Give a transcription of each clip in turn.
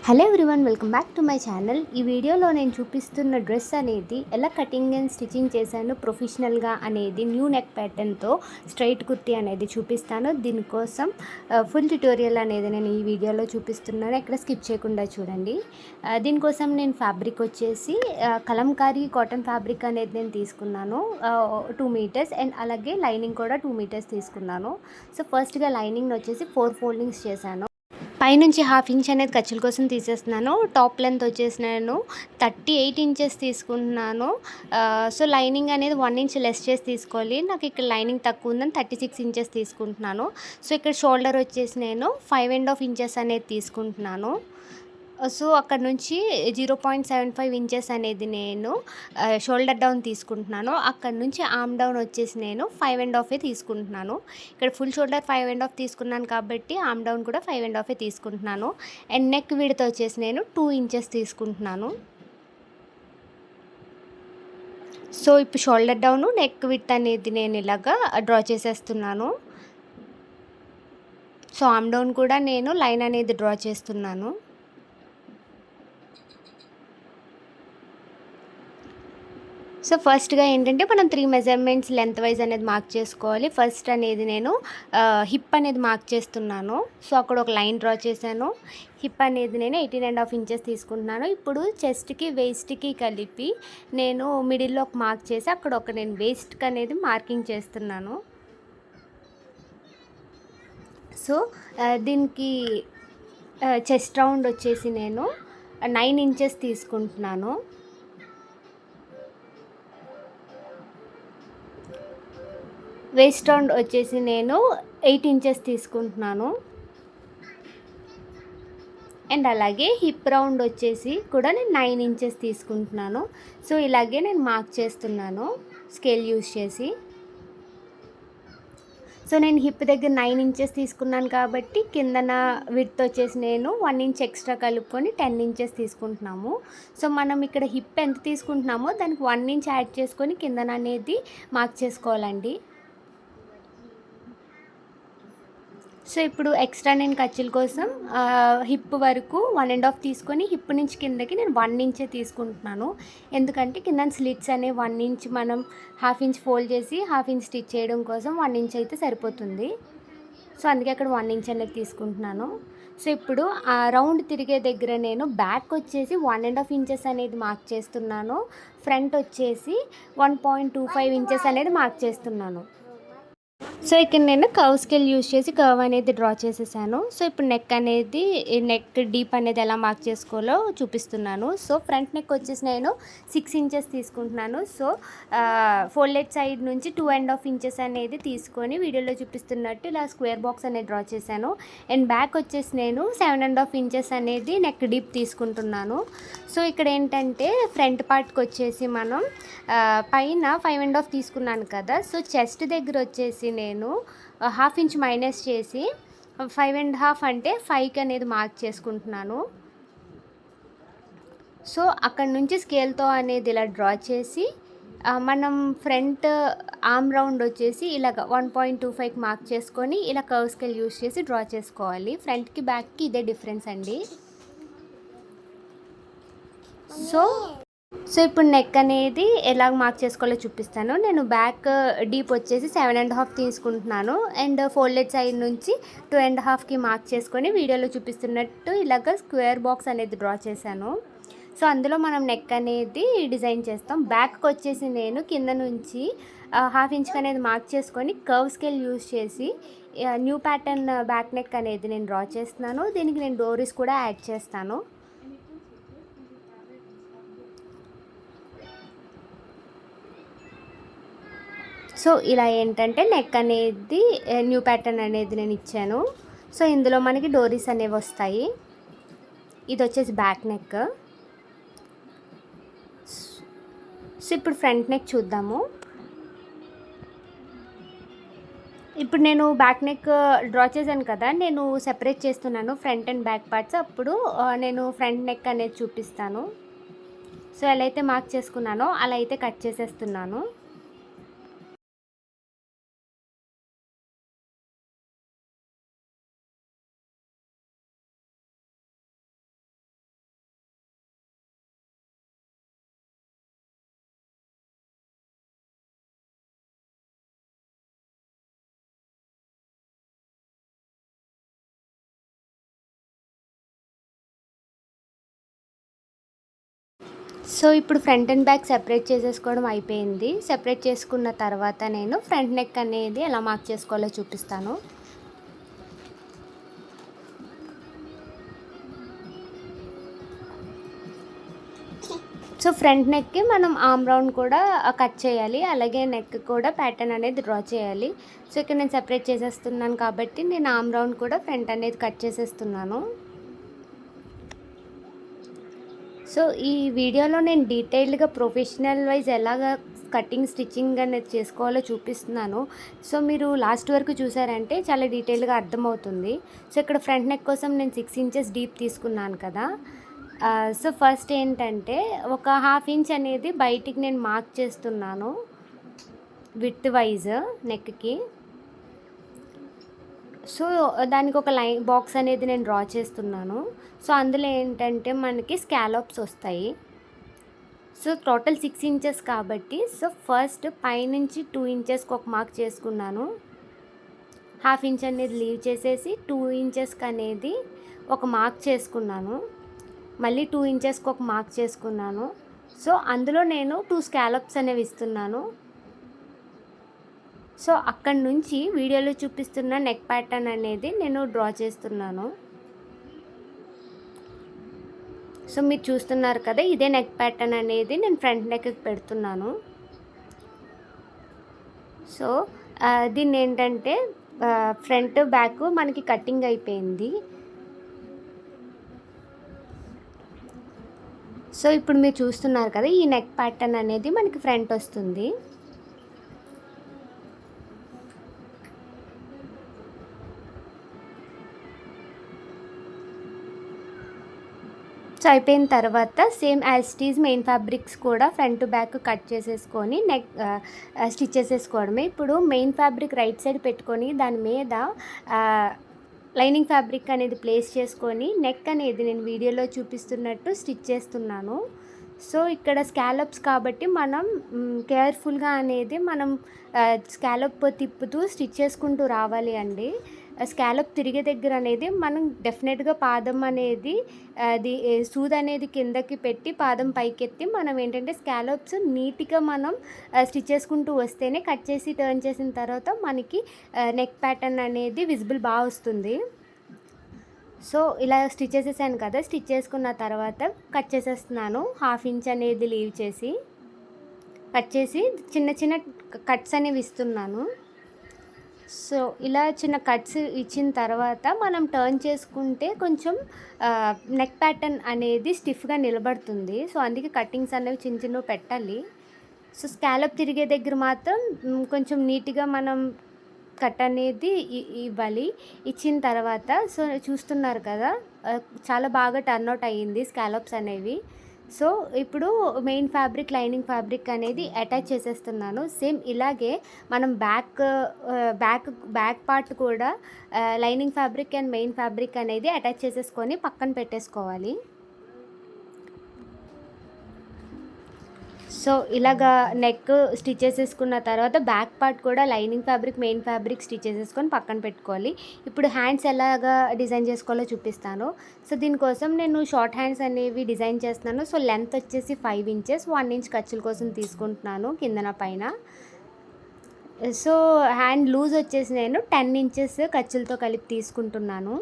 Hello everyone, welcome back to my channel. ఈ వీడియోలో నేను చూపిస్తున్న డ్రెస్ అనేది ఎలా కటింగ్ అండ్ స్టిచ్చింగ్ చేశాను ప్రొఫెషనల్గా అనేది న్యూ నెక్ ప్యాటర్న్తో స్ట్రైట్ కుర్తీ అనేది చూపిస్తాను. దీనికోసం ఫుల్ ట్యుటోరియల్ అనేది నేను ఈ వీడియోలో చూపిస్తున్నాను. ఎక్కడ స్కిప్ చేయకుండా చూడండి. దీనికోసం నేను ఫ్యాబ్రిక్ వచ్చేసి కలంకారీ కాటన్ ఫ్యాబ్రిక్ అనేది నేను తీసుకున్నాను 2 మీటర్స్, అండ్ అలాగే లైనింగ్ కూడా 2 మీటర్స్ తీసుకున్నాను. సో ఫస్ట్గా లైనింగ్ వచ్చేసి 4 ఫోల్డింగ్స్ చేశాను. పైనుంచి 1/2 ఇంచ్ అనేది ఖర్చుల కోసం తీసేస్తున్నాను. టాప్ లెంత్ వచ్చేసి నేను 38 ఇంచెస్ తీసుకుంటున్నాను. సో లైనింగ్ అనేది 1 ఇంచ్ లెస్ చేసి తీసుకోవాలి. నాకు ఇక్కడ లైనింగ్ తక్కువ ఉందని 36 ఇంచెస్ తీసుకుంటున్నాను. సో ఇక్కడ షోల్డర్ వచ్చేసి నేను 5.5 ఇంచెస్ అనేది తీసుకుంటున్నాను. సో అక్కడ నుంచి 0.75 ఇంచెస్ అనేది నేను షోల్డర్ డౌన్ తీసుకుంటున్నాను. అక్కడ నుంచి ఆర్మ్ డౌన్ వచ్చేసి నేను 5.5 తీసుకుంటున్నాను. ఇక్కడ ఫుల్ షోల్డర్ 5.5 తీసుకున్నాను కాబట్టి ఆర్మ్ డౌన్ కూడా 5.5 తీసుకుంటున్నాను. అండ్ నెక్ విడ్త్ వచ్చేసి నేను 2 ఇంచెస్ తీసుకుంటున్నాను. సో ఇప్పుడు షోల్డర్ డౌన్ నెక్ విడ్త్ అనేది నేను ఇలాగా డ్రా చేసేస్తున్నాను. సో ఆర్మ్ డౌన్ కూడా నేను లైన్ అనేది డ్రా చేస్తున్నాను. సో ఫస్ట్గా ఏంటంటే మనం 3 మెజర్మెంట్స్ లెంత్ వైజ్ అనేది మార్క్ చేసుకోవాలి. ఫస్ట్ అనేది నేను హిప్ అనేది మార్క్ చేస్తున్నాను. సో అక్కడ ఒక లైన్ డ్రా చేశాను. హిప్ అనేది నేను 18.5 ఇంచెస్ తీసుకుంటున్నాను. ఇప్పుడు చెస్ట్కి వేస్ట్కి కలిపి నేను మిడిల్లో ఒక మార్క్ చేసి అక్కడ ఒక నేను వేస్ట్కి అనేది మార్కింగ్ చేస్తున్నాను. సో దీనికి చెస్ట్ రౌండ్ వచ్చేసి నేను 9 ఇంచెస్ తీసుకుంటున్నాను. వేస్ట్ రౌండ్ వచ్చేసి నేను 8 ఇంచెస్ తీసుకుంటున్నాను. అండ్ అలాగే హిప్ రౌండ్ వచ్చేసి కూడా నేను 9 ఇంచెస్ తీసుకుంటున్నాను. సో ఇలాగే నేను మార్క్ చేస్తున్నాను స్కేల్ యూజ్ చేసి. సో నేను హిప్ దగ్గర 9 ఇంచెస్ తీసుకున్నాను కాబట్టి కిందన విడ్త్ వచ్చేసి నేను 1 ఇంచ్ ఎక్స్ట్రా కలుపుకొని 10 ఇంచెస్ తీసుకుంటున్నాము. సో మనం ఇక్కడ హిప్ ఎంత తీసుకుంటున్నామో దానికి 1 ఇంచ్ యాడ్ చేసుకొని కిందన అనేది మార్క్ చేసుకోవాలండి. సో ఇప్పుడు ఎక్స్ట్రా నేను ఖర్చుల కోసం హిప్ వరకు 1.5 తీసుకొని హిప్ నుంచి కిందకి నేను 1 ఇంచే తీసుకుంటున్నాను. ఎందుకంటే కింద స్లిట్స్ అనే 1 ఇంచ్ మనం 1/2 ఇంచ్ ఫోల్డ్ చేసి 1/2 ఇంచ్ స్టిచ్ చేయడం కోసం 1 ఇంచ్ అయితే సరిపోతుంది. సో అందుకే అక్కడ 1 ఇంచ్ అనేది తీసుకుంటున్నాను. సో ఇప్పుడు రౌండ్ తిరిగే దగ్గర నేను బ్యాక్ వచ్చేసి 1.5 ఇంచెస్ అనేది మార్క్ చేస్తున్నాను. ఫ్రంట్ వచ్చేసి 1.25 ఇంచెస్ అనేది మార్క్ చేస్తున్నాను. సో ఇక్కడ నేను కర్వ్ స్కేల్ యూజ్ చేసి కర్వ్ అనేది డ్రా చేసేసాను. సో ఇప్పుడు నెక్ డీప్ అనేది ఎలా మార్క్ చేసుకోవాలో చూపిస్తున్నాను. సో ఫ్రంట్ నెక్ వచ్చేసి నేను 6 ఇంచెస్ తీసుకుంటున్నాను. సో ఫోల్డెడ్ సైడ్ నుంచి 2.5 ఇంచెస్ అనేది తీసుకొని వీడియోలో చూపిస్తున్నట్టు ఇలా స్క్వేర్ బాక్స్ అనేది డ్రా చేశాను. అండ్ బ్యాక్ వచ్చేసి నేను 7.5 ఇంచెస్ అనేది నెక్ డీప్ తీసుకుంటున్నాను. సో ఇక్కడ ఏంటంటే ఫ్రంట్ పార్ట్కి వచ్చేసి మనం పైన 5.5 తీసుకున్నాను కదా. సో చెస్ట్ దగ్గర వచ్చేసి నేను 1/2 ఇంచ్ మైనస్ చేసి 5.5 అంటే 5కి అనేది మార్క్ చేసుకుంటున్నాను. సో అక్కడ నుంచి స్కేల్తో అనేది ఇలా డ్రా చేసి మనం ఫ్రంట్ ఆర్మ్ రౌండ్ వచ్చేసి ఇలాగ 1.25కి మార్క్ చేసుకొని ఇలా కర్వ్ స్కేల్ యూజ్ చేసి డ్రా చేసుకోవాలి. ఫ్రంట్కి బ్యాక్కి ఇదే డిఫరెన్స్ అండి. సో ఇప్పుడు నెక్ అనేది ఎలా మార్క్ చేసుకోవాలో చూపిస్తాను. నేను బ్యాక్ డీప్ వచ్చేసి 7.5 తీసుకుంటున్నాను. అండ్ ఫోల్డెడ్ సైడ్ నుంచి 2.5కి మార్క్ చేసుకొని వీడియోలో చూపిస్తున్నట్టు ఇలాగ స్క్వేర్ బాక్స్ అనేది డ్రా చేశాను. సో అందులో మనం నెక్ అనేది డిజైన్ చేస్తాం. బ్యాక్కి వచ్చేసి నేను కింద నుంచి 1/2 ఇంచ్కి అనేది మార్క్ చేసుకొని కర్వ్ స్కేల్ యూజ్ చేసి న్యూ ప్యాటర్న్ బ్యాక్ నెక్ అనేది నేను డ్రా చేస్తున్నాను. దీనికి నేను డోరీస్ కూడా యాడ్ చేస్తాను. సో ఇలా ఏంటంటే నెక్ అనేది న్యూ ప్యాటర్న్ అనేది నేను ఇచ్చాను. సో ఇందులో మనకి డోరీస్ అనేవి వస్తాయి. ఇది వచ్చేసి బ్యాక్ నెక్. సో ఇప్పుడు ఫ్రంట్ నెక్ చూద్దాము. ఇప్పుడు నేను బ్యాక్ నెక్ డ్రా చేశాను కదా, నేను సెపరేట్ చేస్తున్నాను ఫ్రంట్ అండ్ బ్యాక్ పార్ట్స్. అప్పుడు నేను ఫ్రంట్ నెక్ అనేది చూపిస్తాను. సో ఎలా అయితే మార్క్ చేసుకున్నానో అలా అయితే కట్ చేసేస్తున్నాను. సో ఇప్పుడు ఫ్రంట్ అండ్ బ్యాక్ సెపరేట్ చేసేసుకోవడం అయిపోయింది. సెపరేట్ చేసుకున్న తర్వాత నేను ఫ్రంట్ నెక్ అనేది ఎలా మార్క్ చేసుకోవాలో చూపిస్తాను. సో ఫ్రంట్ నెక్కి మనం ఆర్మ్ రౌండ్ కూడా కట్ చేయాలి, అలాగే నెక్ కూడా ప్యాటర్న్ అనేది డ్రా చేయాలి. సో ఇక్కడ నేను సెపరేట్ చేసేస్తున్నాను కాబట్టి నేను ఆర్మ్ రౌండ్ కూడా ఫ్రంట్ అనేది కట్ చేసేస్తున్నాను. సో ఈ వీడియోలో నేను డీటెయిల్డ్గా ప్రొఫెషనల్ వైజ్ ఎలాగ కటింగ్ స్టిచ్చింగ్ అనేది చేసుకోవాలో చూపిస్తున్నాను. సో మీరు లాస్ట్ వరకు చూసారంటే చాలా డీటెయిల్గా అర్థమవుతుంది. సో ఇక్కడ ఫ్రంట్ నెక్ కోసం నేను 6 ఇంచెస్ డీప్ తీసుకున్నాను కదా. సో ఫస్ట్ ఏంటంటే ఒక 1/2 ఇంచ్ అనేది బయటికి నేను మార్క్ చేస్తున్నాను విడ్త్ వైజ్ నెక్కి. సో దానికి ఒక లైన్ బాక్స్ అనేది నేను డ్రా చేస్తున్నాను. సో అందులో ఏంటంటే మనకి స్కాలప్స్ వస్తాయి. సో టోటల్ 6 ఇంచెస్ కాబట్టి సో ఫస్ట్ పైనుంచి 2 ఇంచెస్కి ఒక మార్క్ చేసుకున్నాను. 1/2 ఇంచ్ అనేది లీవ్ చేసేసి 2 ఇంచెస్కి అనేది ఒక మార్క్ చేసుకున్నాను. మళ్ళీ 2 ఇంచెస్కి ఒక మార్క్ చేసుకున్నాను. సో అందులో నేను 2 స్కాలప్స్ అనేవి ఇస్తున్నాను. సో అక్కడి నుంచి వీడియోలో చూపిస్తున్న నెక్ ప్యాటర్న్ అనేది నేను డ్రా చేస్తున్నాను. సో మీరు చూస్తున్నారు కదా, ఇదే నెక్ ప్యాటర్న్ అనేది నేను ఫ్రంట్ నెక్కి పెడుతున్నాను. సో దీన్ని ఏంటంటే ఫ్రంట్ బ్యాక్ మనకి కటింగ్ అయిపోయింది. సో ఇప్పుడు మీరు చూస్తున్నారు కదా, ఈ నెక్ ప్యాటర్న్ అనేది మనకి ఫ్రంట్ వస్తుంది. సో అయిపోయిన తర్వాత same as it is main fabrics కూడా ఫ్రంట్ బ్యాక్ కట్ చేసేసుకొని నెక్ స్టిచ్ చేసేసుకోవడమే. ఇప్పుడు మెయిన్ ఫ్యాబ్రిక్ రైట్ సైడ్ పెట్టుకొని దాని మీద లైనింగ్ ఫ్యాబ్రిక్ అనేది ప్లేస్ చేసుకొని నెక్ అనేది నేను వీడియోలో చూపిస్తున్నట్టు స్టిచ్ చేస్తున్నాను. సో ఇక్కడ స్కాలప్స్ కాబట్టి మనం కేర్ఫుల్గా అనేది మనం స్కాలప్ తిప్పుతూ స్టిచ్ చేసుకుంటూ రావాలి అండి. స్కాలప్ తిరిగే దగ్గర అనేది మనం డెఫినెట్గా పాదం అనేది అది సూది అనేది కిందకి పెట్టి పాదం పైకెత్తి మనం ఏంటంటే స్కాలప్స్ నీట్గా మనం స్టిచ్ చేసుకుంటూ వస్తేనే కట్ చేసి టర్న్ చేసిన తర్వాత మనకి నెక్ ప్యాటర్న్ అనేది విజిబుల్ బాగా వస్తుంది. సో ఇలా స్టిచ్ చేసేసాను కదా, స్టిచ్ చేసుకున్న తర్వాత కట్ చేసేస్తున్నాను. 1/2 ఇంచ్ అనేది లీవ్ చేసి కట్ చేసి చిన్న చిన్న కట్స్ అనేవి ఇస్తున్నాను. సో ఇలా చిన్న కట్స్ ఇచ్చిన తర్వాత మనం టర్న్ చేసుకుంటే కొంచెం నెక్ ప్యాటర్న్ అనేది స్టిఫ్గా నిలబడుతుంది. సో అందుకే కట్టింగ్స్ అనేవి చిన్న చిన్నవి పెట్టాలి. సో స్కాలప్ తిరిగే దగ్గర మాత్రం కొంచెం నీట్గా మనం కట్ అనేది ఇవ్వాలి. ఇచ్చిన తర్వాత సో చూస్తున్నారు కదా, చాలా బాగా టర్న్అవుట్ అయ్యింది స్కాలప్స్ అనేవి. సో ఇప్పుడు మెయిన్ ఫ్యాబ్రిక్ లైనింగ్ ఫ్యాబ్రిక్ అనేది అటాచ్ చేసేస్తున్నాను. సేమ్ ఇలాగే మనం బ్యాక్ పార్ట్ కూడా lining fabric and main fabric అనేది అటాచ్ చేసేసుకొని పక్కన పెట్టేసుకోవాలి. సో ఇలాగా నెక్ స్టిచ్ చేసేసుకున్న తర్వాత బ్యాక్ పార్ట్ కూడా lining fabric main fabric stitch చేసేసుకొని పక్కన పెట్టుకోవాలి. ఇప్పుడు హ్యాండ్స్ ఎలాగా డిజైన్ చేసుకోవాలో చూపిస్తాను. సో దీనికోసం నేను షార్ట్ హ్యాండ్స్ అనేవి డిజైన్ చేస్తున్నాను. సో లెంత్ వచ్చేసి 5 ఇంచెస్, 1 ఇంచ్ ఖర్చుల కోసం తీసుకుంటున్నాను కిందన పైన. సో హ్యాండ్ లూజ్ వచ్చేసి నేను 10 ఇంచెస్ ఖర్చులతో కలిపి తీసుకుంటున్నాను.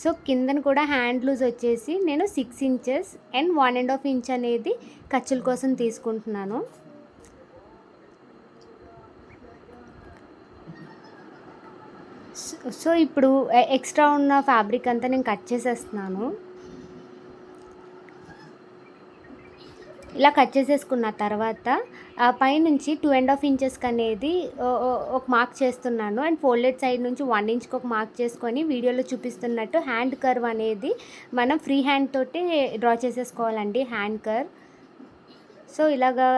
సో కిందన కూడా హ్యాండ్ లూజ్ వచ్చేసి నేను 6 ఇంచెస్ అండ్ 1.5 ఇంచ్ అనేది ఖర్చుల కోసం తీసుకుంటున్నాను. సో ఇప్పుడు ఎక్స్ట్రా ఉన్న ఫ్యాబ్రిక్ అంతా నేను కట్ చేసేస్తున్నాను. ఇలా కట్ చేసేసుకున్న తర్వాత పైనుంచి 2.5 ఇంచెస్కి అనేది ఒక మార్క్ చేస్తున్నాను. అండ్ ఫోల్డెడ్ సైడ్ నుంచి 1 ఇంచ్కి ఒక మార్క్ చేసుకొని వీడియోలో చూపిస్తున్నట్టు హ్యాండ్ కర్వ్ అనేది మనం ఫ్రీ హ్యాండ్ తోటి డ్రా చేసేసుకోవాలండి, హ్యాండ్ కర్వ్. సో ఇలాగా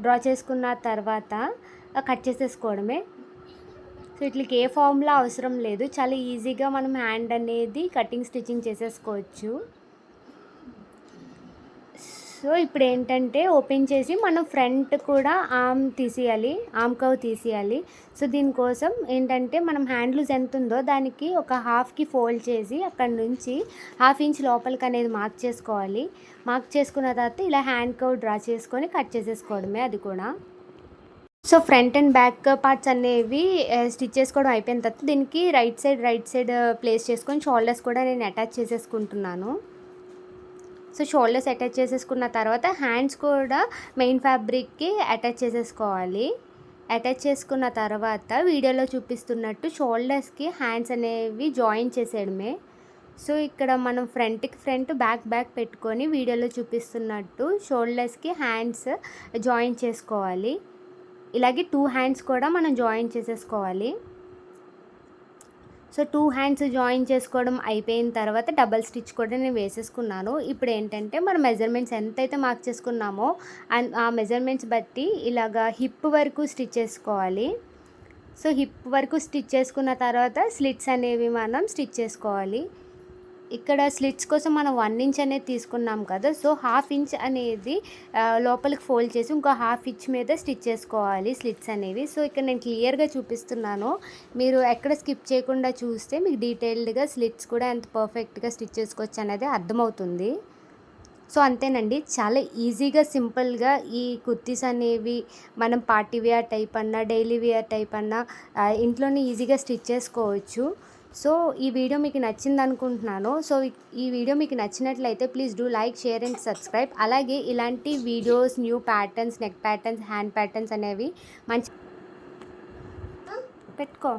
డ్రా చేసుకున్న తర్వాత కట్ చేసేసుకోవడమే. సో వీటికి ఏ ఫార్ములా అవసరం లేదు, చాలా ఈజీగా మనం హ్యాండ్ అనేది కటింగ్ స్టిచ్చింగ్ చేసేసుకోవచ్చు. సో ఇప్పుడు ఏంటంటే ఓపెన్ చేసి మనం ఫ్రంట్ కూడా ఆర్మ్ కర్వ్ తీసేయాలి. సో దీనికోసం ఏంటంటే మనం హ్యాండ్ లూజ్ ఎంత ఉందో దానికి ఒక హాఫ్కి ఫోల్డ్ చేసి అక్కడ నుంచి 1/2 ఇంచ్ లోపలికి అనేది మార్క్ చేసుకోవాలి. మార్క్ చేసుకున్న తర్వాత ఇలా హ్యాండ్ కర్వ్ డ్రా చేసుకొని కట్ చేసేసుకోవడమే అది కూడా. So front and back parts అనేవి స్టిచ్ చేసుకోవడం అయిపోయిన తర్వాత దీనికి రైట్ సైడ్ ప్లేస్ చేసుకొని షోల్డర్స్ కూడా నేను అటాచ్ చేసేసుకుంటున్నాను. సో షోల్డర్స్ అటాచ్ చేసేసుకున్న తర్వాత హ్యాండ్స్ కూడా మెయిన్ ఫ్యాబ్రిక్కి అటాచ్ చేసేసుకోవాలి. అటాచ్ చేసుకున్న తర్వాత వీడియోలో చూపిస్తున్నట్టు షోల్డర్స్కి హ్యాండ్స్ అనేవి జాయిన్ చేసేయడమే. సో ఇక్కడ మనం ఫ్రంట్కి ఫ్రంట్ బ్యాక్ పెట్టుకొని వీడియోలో చూపిస్తున్నట్టు షోల్డర్స్కి హ్యాండ్స్ జాయిన్ చేసుకోవాలి. ఇలాగే 2 హ్యాండ్స్ కూడా మనం జాయిన్ చేసేసుకోవాలి. సో 2 హ్యాండ్స్ జాయిన్ చేసుకోవడం అయిపోయిన తర్వాత డబల్ స్టిచ్ కూడా నేను వేసేసుకున్నాను. ఇప్పుడు ఏంటంటే మన మెజర్మెంట్స్ ఎంతైతే మార్క్ చేసుకున్నామో ఆ మెజర్మెంట్స్ బట్టి ఇలాగా హిప్ వరకు స్టిచ్ చేసుకోవాలి. సో హిప్ వరకు స్టిచ్ చేసుకున్న తర్వాత స్లిట్స్ అనేవి మనం స్టిచ్ చేసుకోవాలి. ఇక్కడ స్లిట్స్ కోసం మనం 1 ఇంచ్ అనేది తీసుకున్నాం కదా. సో 1/2 ఇంచ్ అనేది లోపలికి ఫోల్డ్ చేసి ఇంకో 1/2 ఇంచ్ మీద స్టిచ్ చేసుకోవాలి స్లిట్స్ అనేవి. సో ఇక్కడ నేను క్లియర్గా చూపిస్తున్నాను, మీరు ఎక్కడ స్కిప్ చేయకుండా చూస్తే మీకు డీటెయిల్డ్గా స్లిట్స్ కూడా ఎంత పర్ఫెక్ట్గా స్టిచ్ చేసుకోవచ్చు అనేది అర్థమవుతుంది. సో అంతేనండి, చాలా ఈజీగా సింపుల్గా ఈ కుర్తీస్ అనేవి మనం పార్టీ వేర్ టైప్ అన్నా డైలీ వేర్ టైప్ అన్నా ఇంట్లోనే ఈజీగా స్టిచ్ చేసుకోవచ్చు. సో ఈ వీడియో మీకు నచ్చింది అనుకుంటున్నాను. సో ఈ వీడియో మీకు నచ్చినట్లయితే please do like, share and subscribe. అలాగే ఇలాంటి videos, new patterns, neck patterns, hand patterns అనేవి మంచి పెట్టుకో.